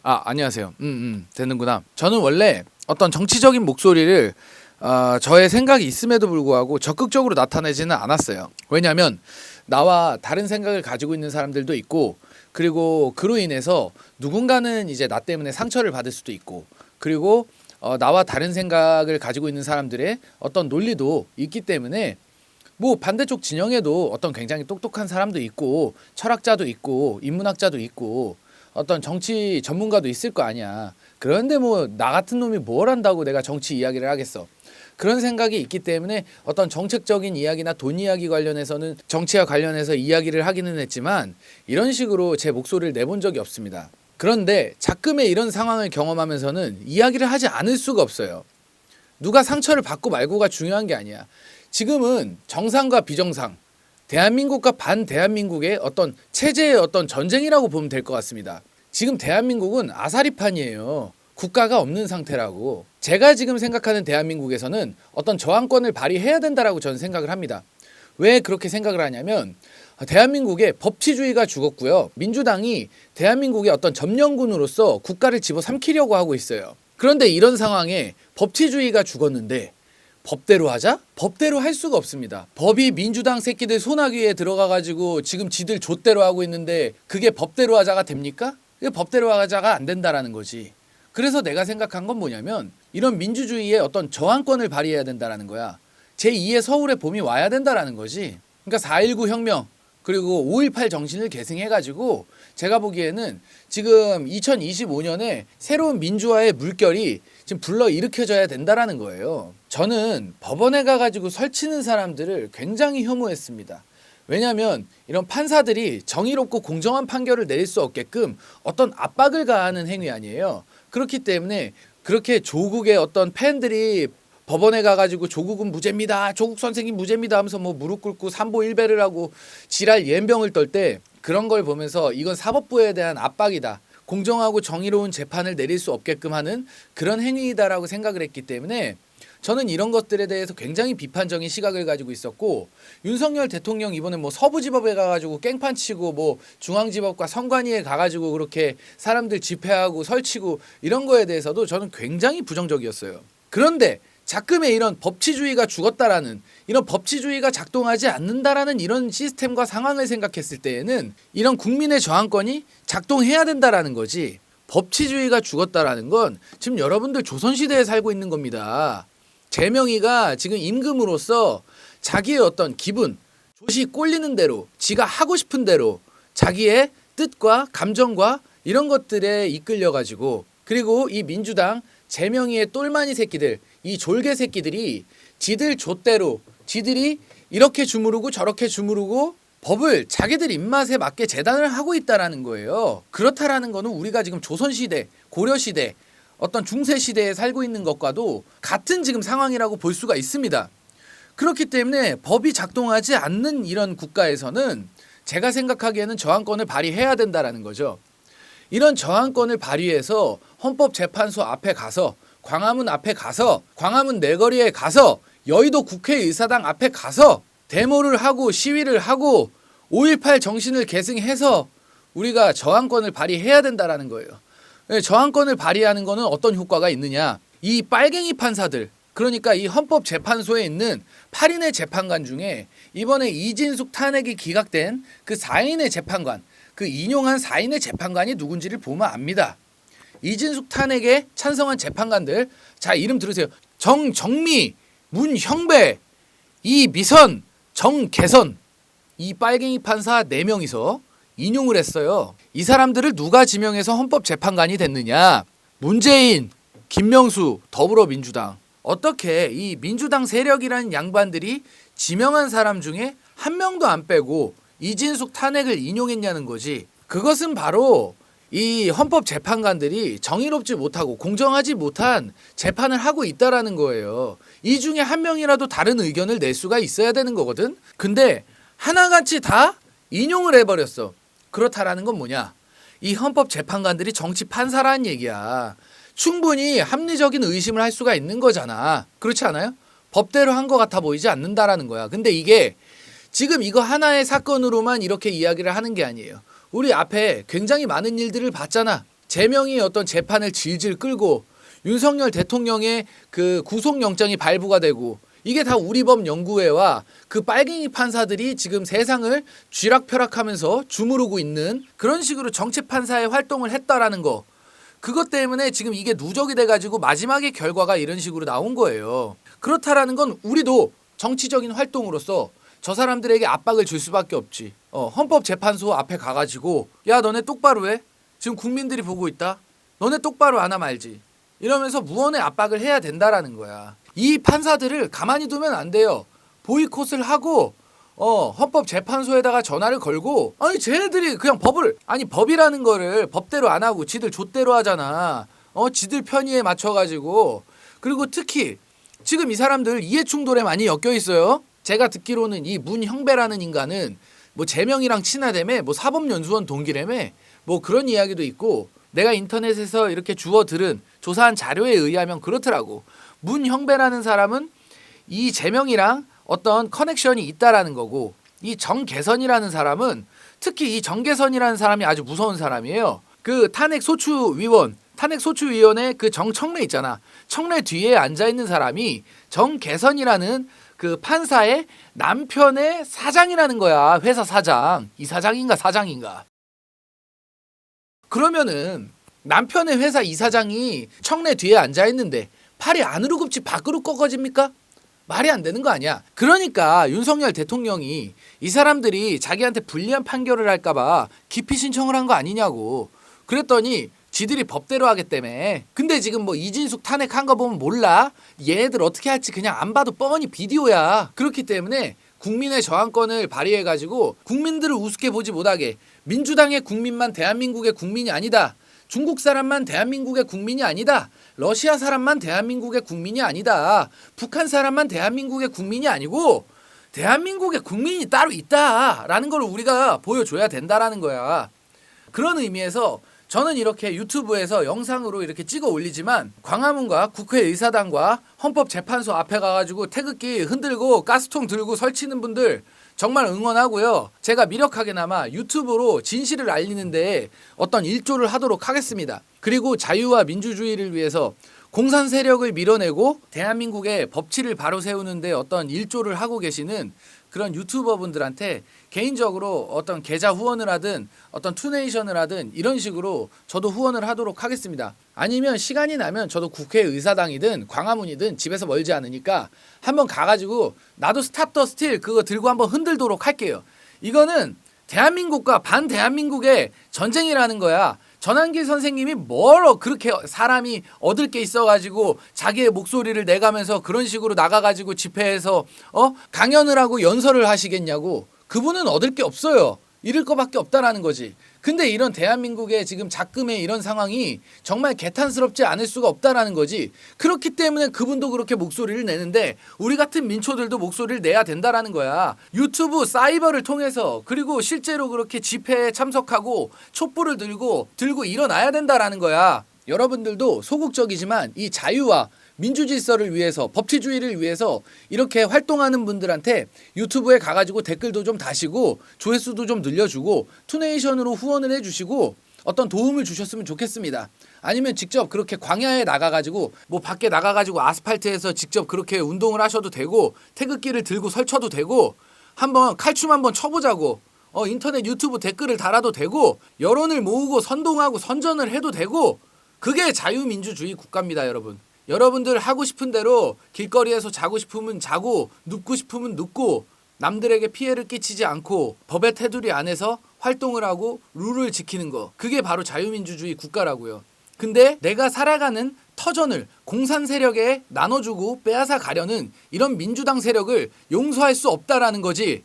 안녕하세요. 되는구나. 저는 원래 어떤 정치적인 목소리를 저의 생각이 있음에도 불구하고 적극적으로 나타내지는 않았어요. 왜냐하면 나와 다른 생각을 가지고 있는 사람들도 있고, 그리고 그로 인해서 누군가는 이제 나 때문에 상처를 받을 수도 있고, 그리고 나와 다른 생각을 가지고 있는 사람들의 어떤 논리도 있기 때문에 뭐 반대쪽 진영에도 어떤 굉장히 똑똑한 사람도 있고, 철학자도 있고, 인문학자도 있고, 어떤 정치 전문가도 있을 거 아니야. 그런데 뭐 나 같은 놈이 뭘 한다고 내가 정치 이야기를 하겠어. 그런 생각이 있기 때문에 어떤 정책적인 이야기나 돈 이야기 관련해서는 정치와 관련해서 이야기를 하기는 했지만, 이런 식으로 제 목소리를 내본 적이 없습니다. 그런데 자금의 이런 상황을 경험하면서는 이야기를 하지 않을 수가 없어요. 누가 상처를 받고 말고가 중요한 게 아니야. 지금은 정상과 비정상, 대한민국과 반대한민국의 어떤 체제의 어떤 전쟁이라고 보면 될 것 같습니다. 지금 대한민국은 아사리판이에요. 국가가 없는 상태라고. 제가 지금 생각하는 대한민국에서는 어떤 저항권을 발휘해야 된다라고 저는 생각을 합니다. 왜 그렇게 생각을 하냐면, 대한민국의 법치주의가 죽었고요. 민주당이 대한민국의 어떤 점령군으로서 국가를 집어삼키려고 하고 있어요. 그런데 이런 상황에 법치주의가 죽었는데 법대로 하자? 법대로 할 수가 없습니다. 법이 민주당 새끼들 손아귀에 들어가가지고 지금 지들 좆대로 하고 있는데 그게 법대로 하자가 됩니까? 그게 법대로 하자가 안 된다라는 거지. 그래서 내가 생각한 건 뭐냐면, 이런 민주주의의 어떤 저항권을 발휘해야 된다라는 거야. 제2의 서울의 봄이 와야 된다라는 거지. 그러니까 4.19 혁명, 그리고 5.18 정신을 계승해가지고 제가 보기에는 지금 2025년에 새로운 민주화의 물결이 지금 불러일으켜져야 된다라는 거예요. 저는 법원에 가가지고 설치는 사람들을 굉장히 혐오했습니다. 왜냐하면 이런 판사들이 정의롭고 공정한 판결을 내릴 수 없게끔 어떤 압박을 가하는 행위 아니에요. 그렇기 때문에 그렇게 조국의 어떤 팬들이 법원에 가가지고 조국은 무죄입니다, 조국 선생님 무죄입니다 하면서 뭐 무릎 꿇고 삼보일배를 하고 지랄 연병을 떨 때, 그런 걸 보면서 이건 사법부에 대한 압박이다, 공정하고 정의로운 재판을 내릴 수 없게끔 하는 그런 행위이다라고 생각을 했기 때문에 저는 이런 것들에 대해서 굉장히 비판적인 시각을 가지고 있었고, 윤석열 대통령 이번에 뭐 서부지법에 가가지고 깽판 치고 뭐 중앙지법과 선관위에 가가지고 그렇게 사람들 집회하고 설치고 이런 거에 대해서도 저는 굉장히 부정적이었어요. 그런데 자금의 이런 법치주의가 죽었다라는, 이런 법치주의가 작동하지 않는다라는 이런 시스템과 상황을 생각했을 때에는 이런 국민의 저항권이 작동해야 된다라는 거지, 법치주의가 죽었다라는 건 지금 여러분들 조선시대에 살고 있는 겁니다. 제명이가 지금 임금으로서 자기의 어떤 기분, 조시 꼴리는 대로, 지가 하고 싶은 대로 자기의 뜻과 감정과 이런 것들에 이끌려가지고, 그리고 이 민주당 제명이의 똘마니 새끼들, 이 졸개 새끼들이 지들 좆대로 지들이 이렇게 주무르고 저렇게 주무르고 법을 자기들 입맛에 맞게 재단을 하고 있다라는 거예요. 그렇다라는 거는 우리가 지금 조선시대, 고려시대, 어떤 중세시대에 살고 있는 것과도 같은 지금 상황이라고 볼 수가 있습니다. 그렇기 때문에 법이 작동하지 않는 이런 국가에서는 제가 생각하기에는 저항권을 발휘해야 된다라는 거죠. 이런 저항권을 발휘해서 헌법재판소 앞에 가서, 광화문 앞에 가서, 광화문 내거리에 가서, 여의도 국회의사당 앞에 가서 데모를 하고 시위를 하고 5.18 정신을 계승해서 우리가 저항권을 발휘해야 된다라는 거예요. 저항권을 발휘하는 거는 어떤 효과가 있느냐, 이 빨갱이 판사들, 그러니까 이 헌법재판소에 있는 8인의 재판관 중에 이번에 이진숙 탄핵이 기각된 그 4인의 재판관, 그 인용한 4인의 재판관이 누군지를 보면 압니다. 이진숙 탄핵에 찬성한 재판관들, 자 이름 들으세요. 정정미, 문형배, 이미선, 정개선, 이 빨갱이 판사 4명이서 인용을 했어요. 이 사람들을 누가 지명해서 헌법재판관이 됐느냐? 문재인, 김명수, 더불어민주당. 어떻게 이 민주당 세력이라는 양반들이 지명한 사람 중에 한 명도 안 빼고 이진숙 탄핵을 인용했냐는 거지. 그것은 바로 이 헌법재판관들이 정의롭지 못하고 공정하지 못한 재판을 하고 있다라는 거예요. 이 중에 한 명이라도 다른 의견을 낼 수가 있어야 되는 거거든. 근데 하나같이 다 인용을 해버렸어. 그렇다라는 건 뭐냐? 이 헌법재판관들이 정치 판사라는 얘기야. 충분히 합리적인 의심을 할 수가 있는 거잖아. 그렇지 않아요? 법대로 한 것 같아 보이지 않는다라는 거야. 근데 이게 지금 이거 하나의 사건으로만 이렇게 이야기를 하는 게 아니에요. 우리 앞에 굉장히 많은 일들을 봤잖아. 제명이 어떤 재판을 질질 끌고 윤석열 대통령의 그 구속영장이 발부가 되고 이게 다 우리법연구회와 그 빨갱이 판사들이 지금 세상을 쥐락펴락하면서 주무르고 있는 그런 식으로 정치판사의 활동을 했다라는 거. 그것 때문에 지금 이게 누적이 돼가지고 마지막에 결과가 이런 식으로 나온 거예요. 그렇다라는 건 우리도 정치적인 활동으로서 저 사람들에게 압박을 줄 수밖에 없지. 헌법재판소 앞에 가가지고 야 너네 똑바로 해. 지금 국민들이 보고 있다. 너네 똑바로 안 하면 알지. 이러면서 무언의 압박을 해야 된다라는 거야. 이 판사들을 가만히 두면 안 돼요. 보이콧을 하고 헌법재판소에다가 전화를 걸고 아니 쟤네들이 그냥 법이라는 거를 법대로 안 하고 지들 좆대로 하잖아. 지들 편의에 맞춰가지고. 그리고 특히 지금 이 사람들 이해충돌에 많이 엮여 있어요. 제가 듣기로는 이 문형배라는 인간은 뭐 제명이랑 친하다며 뭐 사법연수원 동기라며 뭐 그런 이야기도 있고 내가 인터넷에서 이렇게 주워 들은 조사한 자료에 의하면 그렇더라고. 문형배라는 사람은 이 제명이랑 어떤 커넥션이 있다라는 거고 이 정개선이라는 사람은 특히 이 정개선이라는 사람이 아주 무서운 사람이에요. 그 탄핵소추위원회 그 정청래 있잖아. 청래 뒤에 앉아있는 사람이 정개선이라는 그 판사의 남편의 사장이라는 거야. 회사 사장. 이사장인가 사장인가. 그러면은 남편의 회사 이사장이 청래 뒤에 앉아있는데 팔이 안으로 굽지 밖으로 꺾어집니까? 말이 안 되는 거 아니야. 그러니까 윤석열 대통령이 이 사람들이 자기한테 불리한 판결을 할까봐 기피 신청을 한 거 아니냐고. 그랬더니 지들이 법대로 하겠다며. 근데 지금 뭐 이진숙 탄핵한 거 보면 몰라. 얘네들 어떻게 할지 그냥 안 봐도 뻔히 비디오야. 그렇기 때문에 국민의 저항권을 발휘해가지고 국민들을 우습게 보지 못하게 민주당의 국민만 대한민국의 국민이 아니다. 중국 사람만 대한민국의 국민이 아니다. 러시아 사람만 대한민국의 국민이 아니다. 북한 사람만 대한민국의 국민이 아니고 대한민국의 국민이 따로 있다라는 걸 우리가 보여줘야 된다라는 거야. 그런 의미에서 저는 이렇게 유튜브에서 영상으로 이렇게 찍어 올리지만 광화문과 국회의사당과 헌법재판소 앞에 가가지고 태극기 흔들고 가스통 들고 설치는 분들 정말 응원하고요. 제가 미력하게나마 유튜브로 진실을 알리는데 어떤 일조를 하도록 하겠습니다. 그리고 자유와 민주주의를 위해서 공산 세력을 밀어내고 대한민국의 법치를 바로 세우는데 어떤 일조를 하고 계시는 그런 유튜버분들한테 개인적으로 어떤 계좌 후원을 하든 어떤 투네이션을 하든 이런 식으로 저도 후원을 하도록 하겠습니다. 아니면 시간이 나면 저도 국회의사당이든 광화문이든 집에서 멀지 않으니까 한번 가가지고 나도 스탑 더 스틸 그거 들고 한번 흔들도록 할게요. 이거는 대한민국과 반대한민국의 전쟁이라는 거야. 전한길 선생님이 뭘 그렇게 사람이 얻을 게 있어가지고 자기의 목소리를 내가면서 그런 식으로 나가가지고 집회에서 강연을 하고 연설을 하시겠냐고. 그분은 얻을 게 없어요. 잃을 거밖에 없다라는 거지. 근데 이런 대한민국의 지금 작금의 이런 상황이 정말 개탄스럽지 않을 수가 없다라는 거지. 그렇기 때문에 그분도 그렇게 목소리를 내는데 우리 같은 민초들도 목소리를 내야 된다라는 거야. 유튜브 사이버를 통해서 그리고 실제로 그렇게 집회에 참석하고 촛불을 들고 일어나야 된다라는 거야. 여러분들도 소극적이지만 이 자유와 민주질서를 위해서 법치주의를 위해서 이렇게 활동하는 분들한테 유튜브에 가가지고 댓글도 좀 다시고 조회수도 좀 늘려주고 투네이션으로 후원을 해주시고 어떤 도움을 주셨으면 좋겠습니다. 아니면 직접 그렇게 광야에 나가가지고 뭐 밖에 나가가지고 아스팔트에서 직접 그렇게 운동을 하셔도 되고 태극기를 들고 설쳐도 되고 한번 칼춤 한번 쳐보자고 인터넷 유튜브 댓글을 달아도 되고 여론을 모으고 선동하고 선전을 해도 되고 그게 자유민주주의 국가입니다, 여러분. 여러분들 하고 싶은 대로 길거리에서 자고 싶으면 자고 눕고 싶으면 눕고 남들에게 피해를 끼치지 않고 법의 테두리 안에서 활동을 하고 룰을 지키는 거. 그게 바로 자유민주주의 국가라고요. 근데 내가 살아가는 터전을 공산 세력에 나눠주고 빼앗아 가려는 이런 민주당 세력을 용서할 수 없다라는 거지.